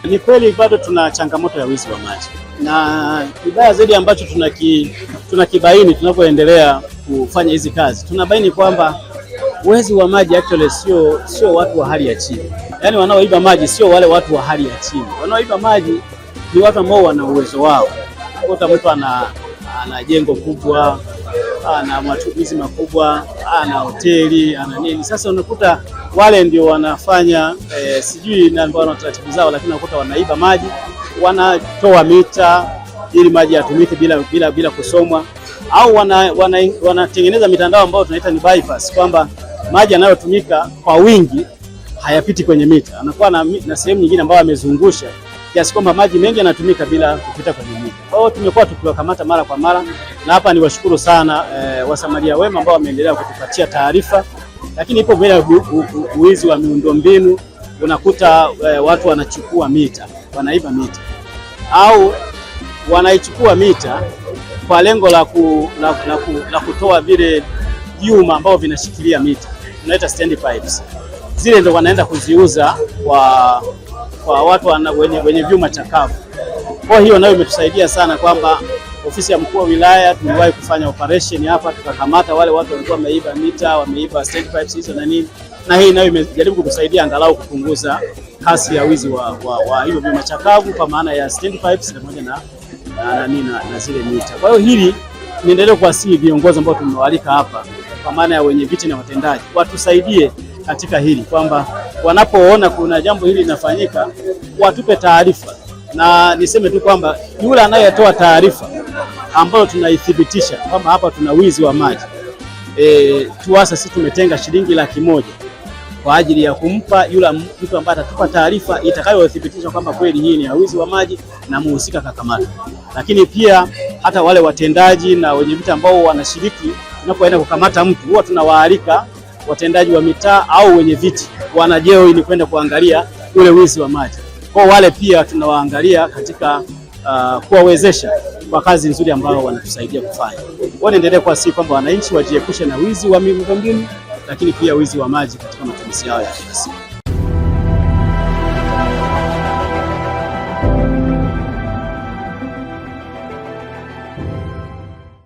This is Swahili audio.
Ni kweli bado tuna changamoto ya wizi wa maji, na kibaya zaidi ambacho tunakibaini tunapoendelea kufanya hizi kazi, tunabaini kwamba wezi wa maji actually sio watu wa hali ya chini. Yaani wanaoiba maji sio wale watu wa hali ya chini. Wanaoiba maji ni watu ambao wana uwezo wao. Kuta mtu ana jengo kubwa, ana matumizi makubwa, ana hoteli, ana nini. Sasa unakuta wale ndio wanafanya sijui na ambao wana taratibu zao, lakini unakuta wanaiba maji, wanatoa mita ili maji yatumike bila kusomwa, au wanatengeneza mitandao ambayo tunaita ni bypass, kwamba maji yanayotumika kwa wingi hayapiti kwenye mita, anakuwa na sehemu nyingine ambayo amezungusha kiasi kwamba maji mengi yanatumika bila kupita kwenye mita. Kwa hiyo tumekuwa tukiwakamata mara kwa mara, na hapa ni washukuru sana wasamaria wema ambao wameendelea kutupatia taarifa. Lakini ipo vile uwizi wa miundombinu, unakuta watu wanachukua mita, wanaiba mita, au wanaichukua mita kwa lengo la kutoa vile vyuma ambao vinashikilia mita, tunaita stand pipes. Zile ndio wanaenda kuziuza kwa watu wenye vyuma chakavu. Kwa hiyo nayo imetusaidia sana kwamba ofisi ya mkuu wa wilaya tuliwahi kufanya operation hapa, tukakamata wale watu walikuwa wameiba mita, wameiba stand pipes hizo na nini, na hii nayo imejaribu kutusaidia angalau kupunguza kasi ya wizi wa hiyo vyuma chakavu, kwa maana ya stand pipes pamoja na zile mita. Kwa hiyo hili niendelee kuwasihi viongozi ambao tumewalika hapa, kwa maana ya wenye viti na watendaji, watusaidie katika hili, kwamba wanapoona kuna jambo hili linafanyika watupe taarifa. Na niseme tu kwamba yule anayetoa taarifa ambayo tunaithibitisha kwamba hapa tuna wizi wa maji, TUWASA sisi tumetenga shilingi 100,000 kwa ajili ya kumpa yule mtu ambaye atatupa taarifa itakayothibitisha kwamba kweli hii ni ya wizi wa maji na muhusika kakamata. Lakini pia hata wale watendaji na wenye viti ambao wanashiriki, tunapoenda kukamata mtu huwa tunawaalika watendaji wa mitaa au wenye viti wanajeo ili kwenda kuangalia ule wizi wa maji. Kwa wale pia tunawaangalia katika kuwawezesha kwa kazi nzuri ambayo wanatusaidia kufanya. Niendelee kuwasihi kwamba wananchi wajiepushe na wizi wa miundombinu, lakini pia wizi wa maji katika matumizi yao ya kila siku.